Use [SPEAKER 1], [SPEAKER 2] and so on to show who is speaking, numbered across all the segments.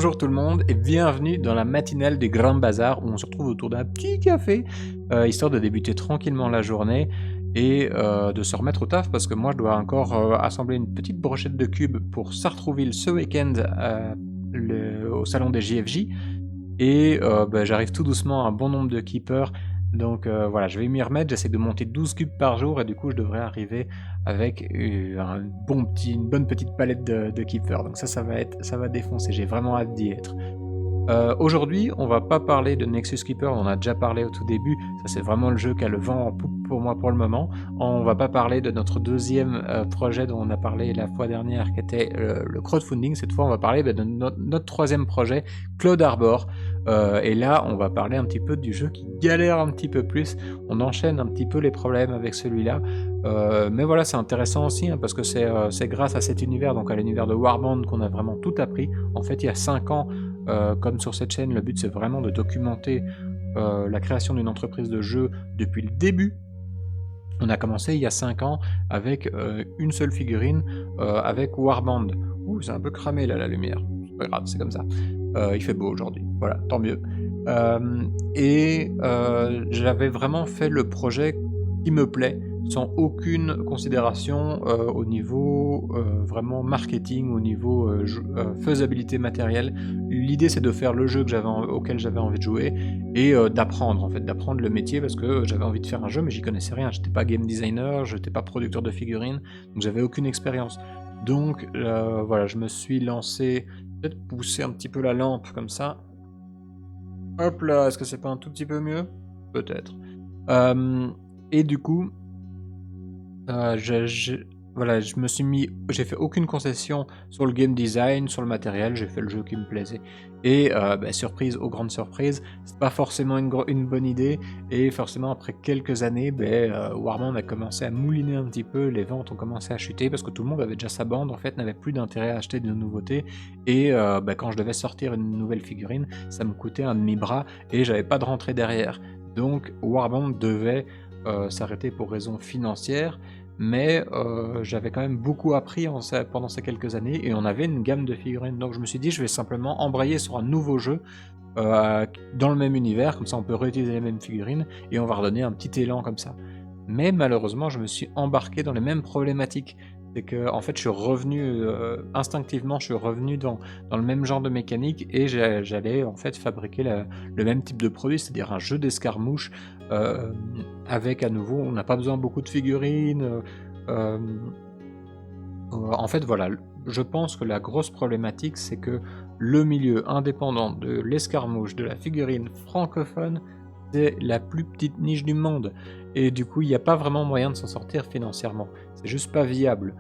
[SPEAKER 1] Bonjour tout le monde et bienvenue dans la matinale du Grand Bazar où on se retrouve autour d'un petit café, histoire de débuter tranquillement la journée et de se remettre au taf parce que moi je dois encore assembler une petite brochette de cubes pour Sartrouville ce week-end au salon des JFJ et j'arrive tout doucement à un bon nombre de keepers. Donc voilà, je vais m'y remettre, j'essaie de monter 12 cubes par jour et du coup je devrais arriver avec une bonne petite palette de keepers. Donc ça va défoncer, j'ai vraiment hâte d'y être. Aujourd'hui, on va pas parler de Nexus Keeper, on en a déjà parlé au tout début, ça c'est vraiment le jeu qui a le vent en poupe pour moi pour le moment. On va pas parler de notre deuxième projet dont on a parlé la fois dernière, qui était le crowdfunding. Cette fois, on va parler de notre troisième projet, Cloud Arbor. Et là, on va parler un petit peu du jeu qui galère un petit peu plus. On enchaîne un petit peu les problèmes avec celui-là. Mais voilà, c'est intéressant aussi, hein, parce que c'est grâce à cet univers, donc à l'univers de Warband, qu'on a vraiment tout appris. En fait, il y a 5 ans, comme sur cette chaîne, le but c'est vraiment de documenter la création d'une entreprise de jeu depuis le début. On a commencé il y a 5 ans avec une seule figurine, avec Warband. Ouh, c'est un peu cramé là la lumière. C'est pas grave, c'est comme ça. Il fait beau aujourd'hui, voilà, tant mieux. J'avais vraiment fait le projet qui me plaît, sans aucune considération au niveau vraiment marketing, au niveau faisabilité matérielle. L'idée c'est de faire le jeu auquel j'avais envie de jouer et d'apprendre en fait, d'apprendre le métier parce que j'avais envie de faire un jeu mais j'y connaissais rien. J'étais pas game designer, j'étais pas producteur de figurines, donc j'avais aucune expérience. Donc voilà, je me suis lancé, peut-être pousser un petit peu la lampe comme ça. Hop là, est-ce que c'est pas un tout petit peu mieux? Peut-être. Et du coup, voilà, j'ai fait aucune concession sur le game design, sur le matériel, j'ai fait le jeu qui me plaisait. Et surprise aux grandes surprises, c'est pas forcément une bonne idée, et forcément après quelques années, Warman a commencé à mouliner un petit peu, les ventes ont commencé à chuter, parce que tout le monde avait déjà sa bande, en fait, n'avait plus d'intérêt à acheter de nouveautés, et quand je devais sortir une nouvelle figurine, ça me coûtait un demi-bras, et j'avais pas de rentrée derrière. Donc Warband devait s'arrêter pour raisons financières, mais j'avais quand même beaucoup appris pendant ces quelques années, et on avait une gamme de figurines. Donc je me suis dit, je vais simplement embrayer sur un nouveau jeu dans le même univers, comme ça on peut réutiliser les mêmes figurines, et on va redonner un petit élan comme ça. Mais malheureusement, je me suis embarqué dans les mêmes problématiques. C'est que, en fait, je suis revenu instinctivement, je suis revenu dans le même genre de mécanique, et j'allais en fait fabriquer le même type de produit, c'est-à-dire un jeu d'escarmouche avec à nouveau, on n'a pas besoin beaucoup de figurines. En fait, voilà, je pense que la grosse problématique, c'est que le milieu indépendant de l'escarmouche, de la figurine francophone, c'est la plus petite niche du monde. Et du coup, il n'y a pas vraiment moyen de s'en sortir financièrement. C'est juste pas viable.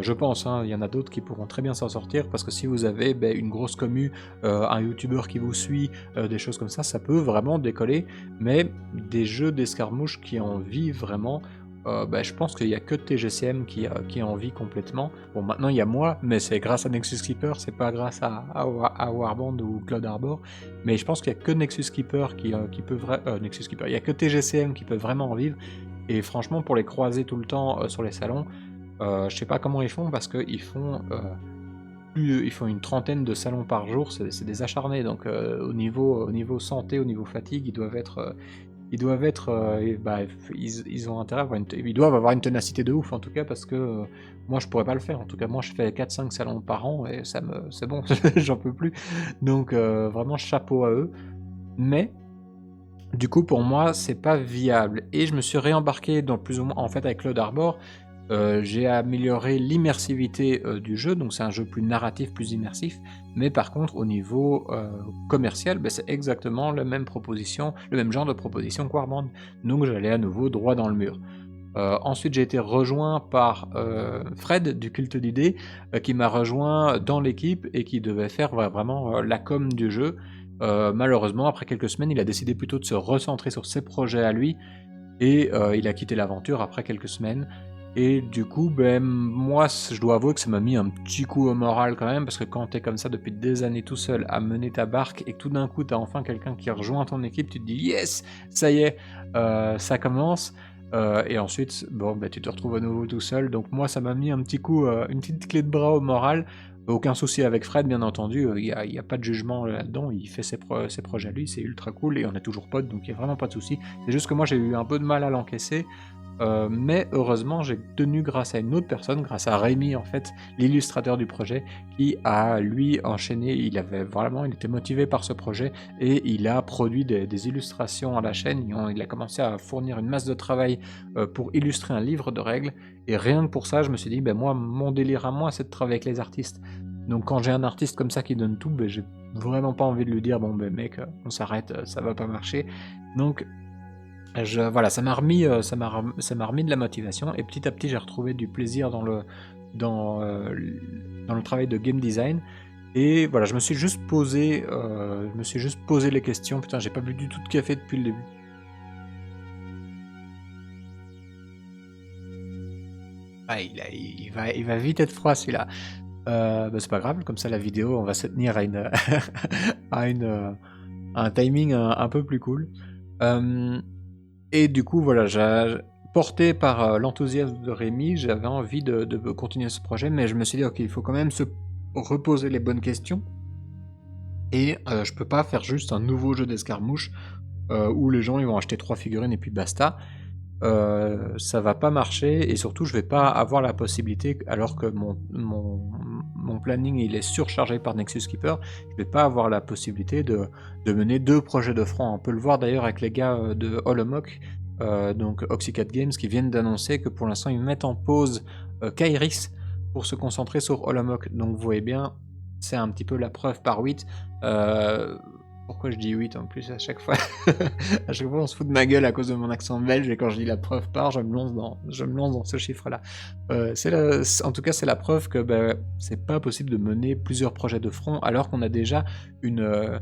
[SPEAKER 1] Je pense, hein, il y en a d'autres qui pourront très bien s'en sortir, parce que si vous avez une grosse commu, un youtubeur qui vous suit, des choses comme ça peut vraiment décoller. Mais des jeux d'escarmouche qui en vivent vraiment, je pense qu'il y a que TGCM qui en vit complètement. Bon, maintenant il y a moi, mais c'est grâce à Nexus Keeper, c'est pas grâce à Warband ou Cloud Arbor. Mais je pense qu'il y a que Nexus Keeper qui peut Nexus Keeper, il y a que TGCM qui peut vraiment en vivre. Et franchement, pour les croiser tout le temps sur les salons, je sais pas comment ils font, parce qu'ils ils font une trentaine de salons par jour, c'est des acharnés. Donc au niveau santé, au niveau fatigue, ils ont intérêt à avoir ils doivent avoir une ténacité de ouf en tout cas, parce que moi je pourrais pas le faire. En tout cas, moi je fais 4-5 salons par an et c'est bon, j'en peux plus. Donc vraiment chapeau à eux. Mais du coup, pour moi, c'est pas viable, et je me suis réembarqué dans plus ou moins, en fait, avec Cloud Arbor. J'ai amélioré l'immersivité du jeu, donc c'est un jeu plus narratif, plus immersif, mais par contre au niveau commercial, c'est exactement la même proposition, le même genre de proposition que Warband, donc j'allais à nouveau droit dans le mur. Ensuite j'ai été rejoint par Fred du Culte d'Idées, qui m'a rejoint dans l'équipe et qui devait faire vraiment la com du jeu. Malheureusement, après quelques semaines, il a décidé plutôt de se recentrer sur ses projets à lui, et il a quitté l'aventure après quelques semaines. Et du coup, moi, je dois avouer que ça m'a mis un petit coup au moral quand même, parce que quand t'es comme ça depuis des années tout seul à mener ta barque, et que tout d'un coup t'as enfin quelqu'un qui rejoint ton équipe, tu te dis yes, ça y est, ça commence. Et ensuite, tu te retrouves à nouveau tout seul. Donc moi, ça m'a mis un petit coup, une petite clé de bras au moral. Aucun souci avec Fred, bien entendu, il y a pas de jugement là-dedans, il fait ses projets à lui, c'est ultra cool et on est toujours potes, donc il y a vraiment pas de souci. C'est juste que moi j'ai eu un peu de mal à l'encaisser, mais heureusement j'ai tenu grâce à une autre personne, grâce à Rémi en fait, l'illustrateur du projet, qui a lui enchaîné, il était motivé par ce projet et il a produit des illustrations à la chaîne. Il a commencé à fournir une masse de travail pour illustrer un livre de règles, et rien que pour ça je me suis dit, ben moi mon délire à moi c'est de travailler avec les artistes. Donc quand j'ai un artiste comme ça qui donne tout, ben j'ai vraiment pas envie de lui dire bon ben mec on s'arrête, ça va pas marcher. Donc voilà, ça m'a remis de la motivation et petit à petit j'ai retrouvé du plaisir dans le travail de game design. Et voilà, je me suis juste posé les questions. Putain, j'ai pas bu du tout de café depuis le début. Ah, il va vite être froid celui-là. Bah, c'est pas grave, comme ça la vidéo, on va se tenir à une, à une, à un timing un peu plus cool. Et du coup, voilà, porté par l'enthousiasme de Rémi, j'avais envie de continuer ce projet, mais je me suis dit, ok, il faut quand même se reposer les bonnes questions. Et je peux pas faire juste un nouveau jeu d'escarmouche où les gens ils vont acheter 3 figurines et puis basta. Ça va pas marcher et surtout je vais pas avoir la possibilité, alors que mon planning il est surchargé par Nexus Keeper, je vais pas avoir la possibilité de mener 2 projets de front. On peut le voir d'ailleurs avec les gars de Holomock, donc Oxycat Games, qui viennent d'annoncer que pour l'instant ils mettent en pause Kairis pour se concentrer sur Holomock. Donc vous voyez bien, c'est un petit peu la preuve par 8. Pourquoi je dis 8 en plus à chaque fois? À chaque fois on se fout de ma gueule à cause de mon accent belge, et quand je dis la preuve par, je me lance dans ce chiffre-là. En tout cas, c'est la preuve que c'est pas possible de mener plusieurs projets de front alors qu'on a déjà une, euh,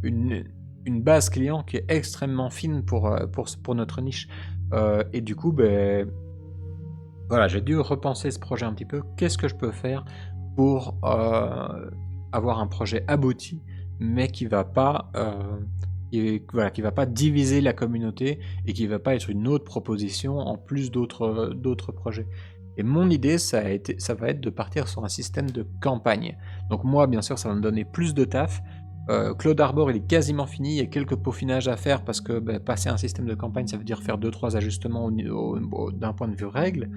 [SPEAKER 1] une, une base client qui est extrêmement fine pour notre niche. Et du coup, voilà, j'ai dû repenser ce projet un petit peu. Qu'est-ce que je peux faire pour avoir un projet abouti, mais qui va pas diviser la communauté et qui va pas être une autre proposition en plus d'autres projets. Et mon idée, ça va être de partir sur un système de campagne. Donc moi, bien sûr, ça va me donner plus de taf. Cloud Arbor, il est quasiment fini, il y a quelques peaufinages à faire parce que passer un système de campagne, ça veut dire faire 2-3 ajustements d'un point de vue règle.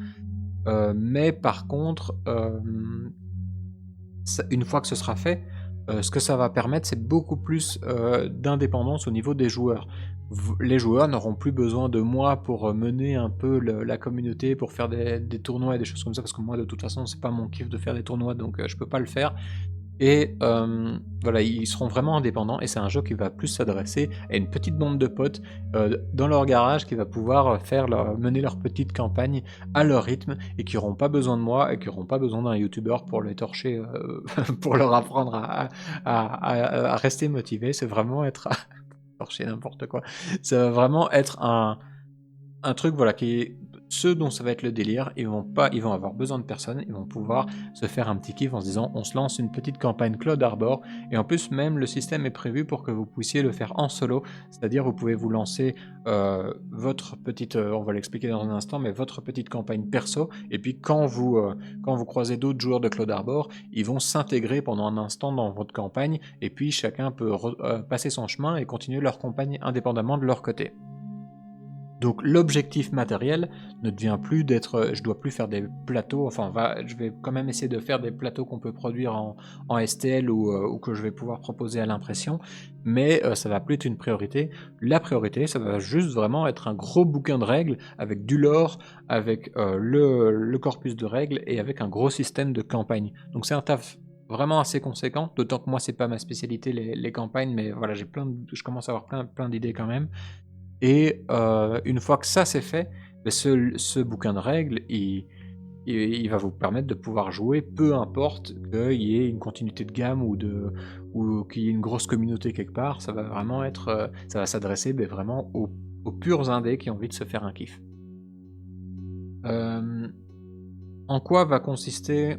[SPEAKER 1] Mais par contre, une fois que ce sera fait, ce que ça va permettre, c'est beaucoup plus d'indépendance au niveau des joueurs. Les joueurs n'auront plus besoin de moi pour mener un peu la communauté, pour faire des tournois et des choses comme ça, parce que moi, de toute façon, c'est pas mon kiff de faire des tournois, donc je peux pas le faire. Et voilà, ils seront vraiment indépendants, et c'est un jeu qui va plus s'adresser à une petite bande de potes dans leur garage, qui va pouvoir mener leur petite campagne à leur rythme, et qui n'auront pas besoin de moi et qui n'auront pas besoin d'un youtubeur pour les torcher, pour leur apprendre à rester motivés. C'est vraiment être torcher n'importe quoi. Ça va vraiment être un truc, voilà, qui est ceux dont ça va être le délire. Ils vont avoir besoin de personne, ils vont pouvoir se faire un petit kiff en se disant on se lance une petite campagne Cloud Arbor. Et en plus, même le système est prévu pour que vous puissiez le faire en solo, c'est-à-dire vous pouvez vous lancer votre petite, on va l'expliquer dans un instant, mais votre petite campagne perso, et puis quand vous croisez d'autres joueurs de Cloud Arbor, ils vont s'intégrer pendant un instant dans votre campagne, et puis chacun peut passer son chemin et continuer leur campagne indépendamment de leur côté. Donc l'objectif matériel ne devient plus d'être, je dois plus faire des plateaux, enfin je vais quand même essayer de faire des plateaux qu'on peut produire en STL ou que je vais pouvoir proposer à l'impression, mais ça va plus être une priorité. La priorité, ça va juste vraiment être un gros bouquin de règles avec du lore, avec le corpus de règles et avec un gros système de campagne. Donc c'est un taf vraiment assez conséquent, d'autant que moi c'est pas ma spécialité les campagnes, mais voilà, je commence à avoir plein d'idées quand même. Et une fois que ça c'est fait, ce bouquin de règles, il va vous permettre de pouvoir jouer, peu importe qu'il y ait une continuité de gamme ou qu'il y ait une grosse communauté quelque part. Ça va vraiment être, ça va s'adresser vraiment aux purs indés qui ont envie de se faire un kiff. En quoi va consister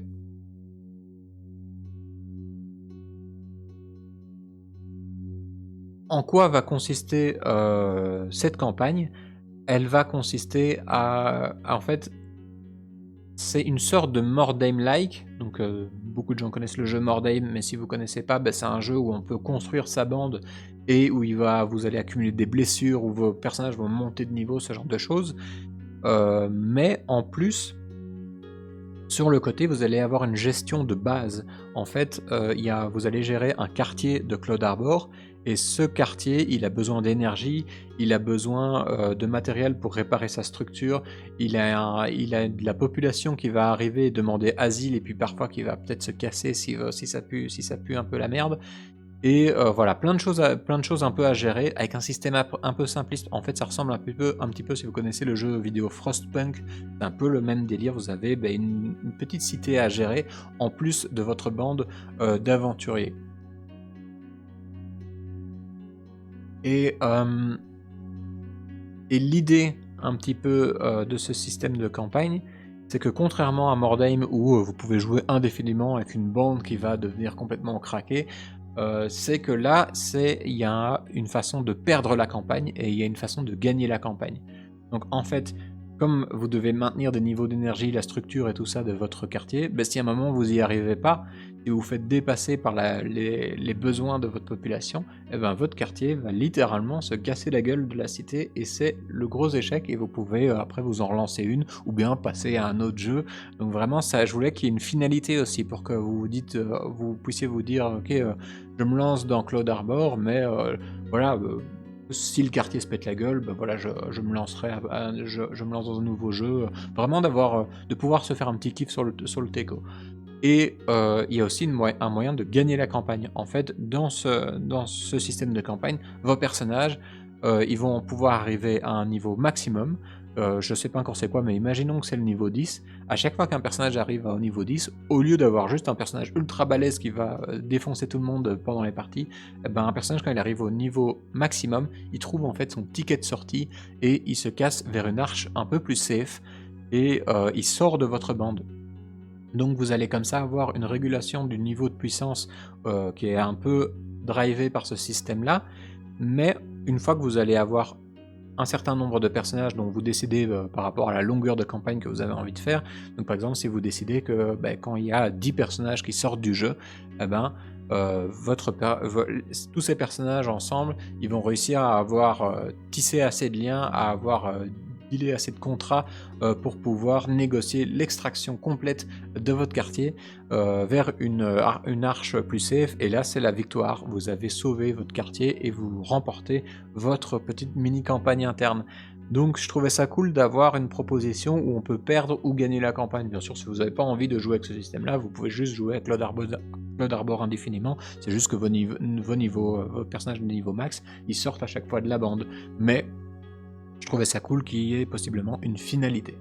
[SPEAKER 1] cette campagne? Elle va consister en fait, c'est une sorte de Mordheim-like, donc beaucoup de gens connaissent le jeu Mordheim, mais si vous connaissez pas, c'est un jeu où on peut construire sa bande et où vous allez accumuler des blessures, où vos personnages vont monter de niveau, ce genre de choses. Mais en plus, sur le côté, vous allez avoir une gestion de base. En fait, vous allez gérer un quartier de Cloud Harbor, et ce quartier, il a besoin d'énergie, il a besoin de matériel pour réparer sa structure, il a de la population qui va arriver et demander asile, et puis parfois qui va peut-être se casser si ça pue un peu la merde. Et voilà, plein de choses un peu à gérer, avec un système un peu simpliste. En fait, ça ressemble un petit peu si vous connaissez le jeu vidéo Frostpunk, c'est un peu le même délire. Vous avez une petite cité à gérer, en plus de votre bande d'aventuriers. Et l'idée un petit peu de ce système de campagne, c'est que contrairement à Mordheim où vous pouvez jouer indéfiniment avec une bande qui va devenir complètement craquée, c'est que là, il y a une façon de perdre la campagne et il y a une façon de gagner la campagne. Donc en fait, comme vous devez maintenir des niveaux d'énergie, la structure et tout ça de votre quartier, si à un moment vous n'y arrivez pas, si vous vous faites dépasser par les besoins de votre population, votre quartier va littéralement se casser la gueule de la cité et c'est le gros échec, et vous pouvez après vous en relancer une ou bien passer à un autre jeu. Donc vraiment, ça, je voulais qu'il y ait une finalité aussi pour que vous puissiez vous dire ok, je me lance dans Cloud Harbor, mais voilà, si le quartier se pète la gueule, voilà, je me lancerai, je me lance dans un nouveau jeu. Vraiment de pouvoir se faire un petit kiff sur le teco. Et il y a aussi un moyen de gagner la campagne. En fait, dans ce système de campagne, vos personnages, ils vont pouvoir arriver à un niveau maximum. Je sais pas encore c'est quoi, mais imaginons que c'est le niveau 10. À chaque fois qu'un personnage arrive au niveau 10, au lieu d'avoir juste un personnage ultra balèze qui va défoncer tout le monde pendant les parties, un personnage, quand il arrive au niveau maximum, il trouve en fait son ticket de sortie et il se casse vers une arche un peu plus safe et il sort de votre bande. Donc vous allez comme ça avoir une régulation du niveau de puissance qui est un peu drivé par ce système-là, mais une fois que vous allez avoir un certain nombre de personnages dont vous décidez par rapport à la longueur de campagne que vous avez envie de faire, donc par exemple si vous décidez que quand il y a 10 personnages qui sortent du jeu, tous ces personnages ensemble, ils vont réussir à avoir tissé assez de liens, à avoir dealer assez de contrats pour pouvoir négocier l'extraction complète de votre quartier vers une arche plus safe, et là c'est la victoire. Vous avez sauvé votre quartier et vous remportez votre petite mini-campagne interne. Donc je trouvais ça cool d'avoir une proposition où on peut perdre ou gagner la campagne. Bien sûr, si vous n'avez pas envie de jouer avec ce système-là, vous pouvez juste jouer avec Cloud Harbor indéfiniment. C'est juste que vos personnages de niveau max, ils sortent à chaque fois de la bande. Mais je trouvais ça cool qu'il y ait possiblement une finalité.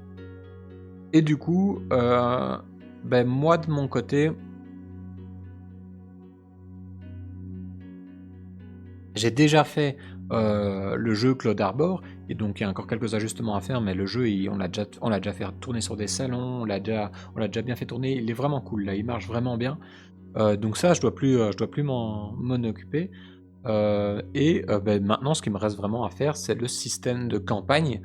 [SPEAKER 1] Et du coup, moi de mon côté, j'ai déjà fait le jeu Cloud Harbor, et donc il y a encore quelques ajustements à faire, mais le jeu, on l'a déjà fait tourner sur des salons, on l'a déjà bien fait tourner, il est vraiment cool, là, il marche vraiment bien. Donc ça, je dois plus m'en occuper. Maintenant, ce qui me reste vraiment à faire, c'est le système de campagne.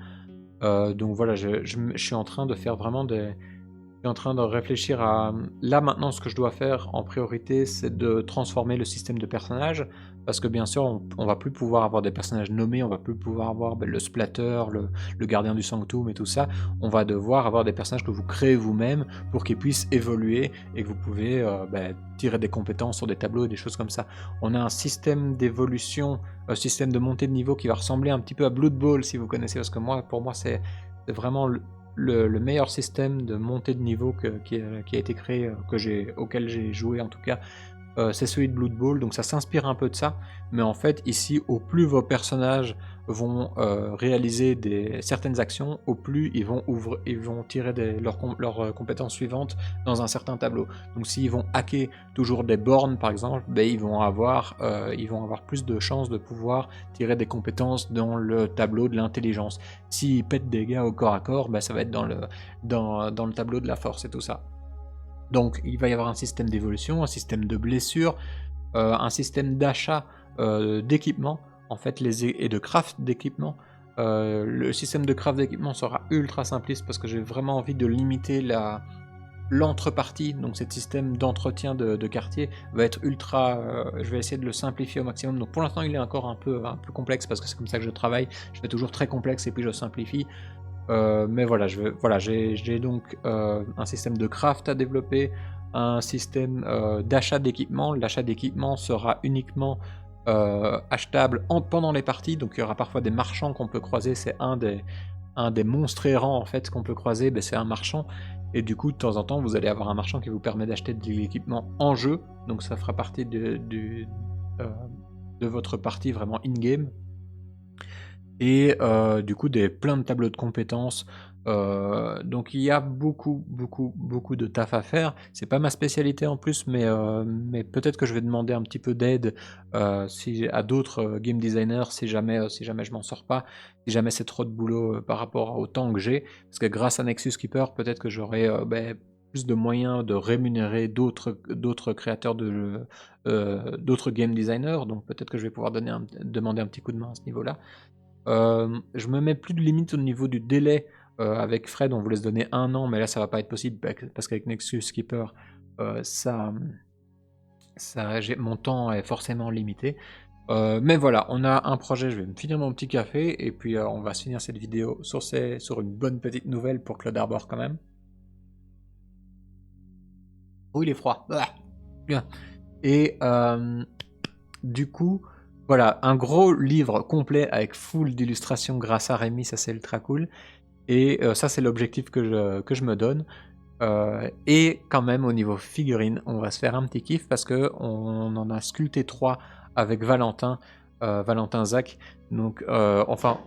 [SPEAKER 1] Donc voilà, je suis en train de faire vraiment je suis en train de réfléchir à... Là, maintenant, ce que je dois faire en priorité, c'est de transformer le système de personnages, parce que bien sûr, on va plus pouvoir avoir des personnages nommés, on va plus pouvoir avoir le splatter, le gardien du sanctum et tout ça. On va devoir avoir des personnages que vous créez vous-même pour qu'ils puissent évoluer et que vous pouvez tirer des compétences sur des tableaux et des choses comme ça. On a un système d'évolution, un système de montée de niveau qui va ressembler un petit peu à Blood Bowl, si vous connaissez, parce que pour moi, c'est vraiment le meilleur système de montée de niveau qui a été créé, auquel j'ai joué en tout cas, c'est celui de Blood Bowl, donc ça s'inspire un peu de ça, mais en fait ici, au plus vos personnages vont réaliser certaines actions, au plus ils vont tirer leurs compétences suivantes dans un certain tableau. Donc s'ils vont hacker toujours des bornes par exemple, ils vont avoir plus de chances de pouvoir tirer des compétences dans le tableau de l'intelligence. S'ils pètent des gars au corps à corps, ça va être dans le tableau de la force et tout ça. Donc il va y avoir un système d'évolution, un système de blessure, un système d'achat d'équipement, en fait, et de craft d'équipement. Le système de craft d'équipement sera ultra simpliste parce que j'ai vraiment envie de limiter l'entrepartie, donc ce système d'entretien de quartier va être ultra, je vais essayer de le simplifier au maximum. Donc pour l'instant il est encore un peu complexe parce que c'est comme ça que je travaille. Je fais toujours très complexe et puis je simplifie. Mais voilà, j'ai donc un système de craft à développer, un système d'achat d'équipement. L'achat d'équipement sera uniquement achetable pendant les parties, donc il y aura parfois des marchands qu'on peut croiser. C'est un des monstres errants en fait qu'on peut croiser, c'est un marchand. Et du coup, de temps en temps, vous allez avoir un marchand qui vous permet d'acheter de l'équipement en jeu, donc ça fera partie de votre partie vraiment in-game. Et du coup plein de tableaux de compétences, donc il y a beaucoup, beaucoup, beaucoup de taf à faire. C'est pas ma spécialité en plus, mais peut-être que je vais demander un petit peu d'aide, à d'autres, game designers si jamais je m'en sors pas, si jamais c'est trop de boulot, par rapport au temps que j'ai. Parce que grâce à Nexus Keeper, peut-être que j'aurai, plus de moyens de rémunérer d'autres créateurs de d'autres game designers, donc peut-être que je vais pouvoir demander un petit coup de main à ce niveau-là. Je me mets plus de limite au niveau du délai. Avec Fred, on voulait se donner 1 an, mais là ça va pas être possible parce qu'avec Nexus Keeper, mon temps est forcément limité. Mais voilà, on a un projet, je vais me finir mon petit café et puis on va se finir cette vidéo sur une bonne petite nouvelle pour Cloud Arbor quand même. Oh, il est froid. Ah, bien. Et du coup, voilà, un gros livre complet avec full d'illustrations grâce à Rémi, ça c'est ultra cool. Et ça c'est l'objectif que je me donne. Et quand même au niveau figurines, on va se faire un petit kiff parce que on en a sculpté 3 avec Valentin, Valentin Zach. Donc enfin,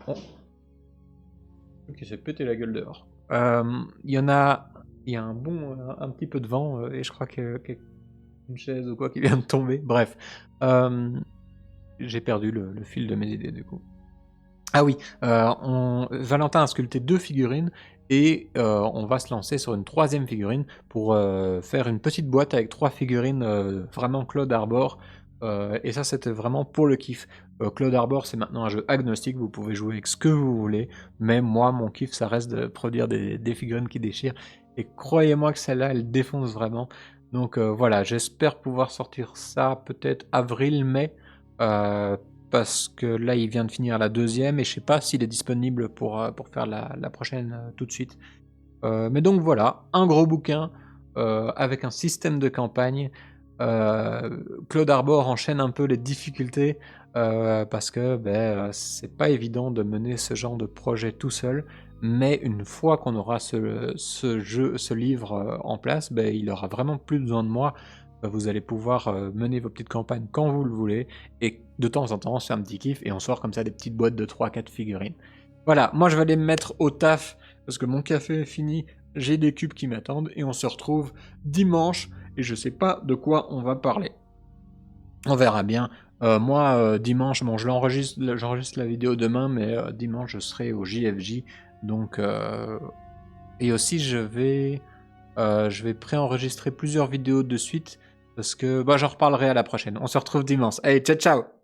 [SPEAKER 1] qui s'est pété la gueule dehors. Il y a un petit peu de vent et je crois qu'il y a une chaise ou quoi qui vient de tomber. Bref, j'ai perdu le fil de mes idées du coup. Ah oui, Valentin a sculpté 2 figurines et on va se lancer sur une 3e figurine pour faire une petite boîte avec 3 figurines vraiment Cloud Arbor. Et ça c'était vraiment pour le kiff. Cloud Arbor c'est maintenant un jeu agnostique, vous pouvez jouer avec ce que vous voulez, mais moi mon kiff ça reste de produire des figurines qui déchirent. Et croyez-moi que celle-là elle défonce vraiment. Donc voilà, j'espère pouvoir sortir ça peut-être avril-mai. Parce que là il vient de finir la 2e et je sais pas s'il est disponible pour faire la prochaine tout de suite. Mais donc voilà, un gros bouquin avec un système de campagne. Cloud Arbor enchaîne un peu les difficultés parce que c'est pas évident de mener ce genre de projet tout seul. Mais une fois qu'on aura ce livre en place, il aura vraiment plus besoin de moi. Vous allez pouvoir mener vos petites campagnes quand vous le voulez, et de temps en temps on se fait un petit kiff et on sort comme ça des petites boîtes de 3-4 figurines. Voilà, moi je vais aller me mettre au taf parce que mon café est fini, j'ai des cubes qui m'attendent et on se retrouve dimanche et je sais pas de quoi on va parler. On verra bien. Moi dimanche, bon j'enregistre la vidéo demain, mais dimanche je serai au JFJ, donc et aussi je vais préenregistrer plusieurs vidéos de suite parce que j'en reparlerai à la prochaine. On se retrouve dimanche. Allez, ciao ciao!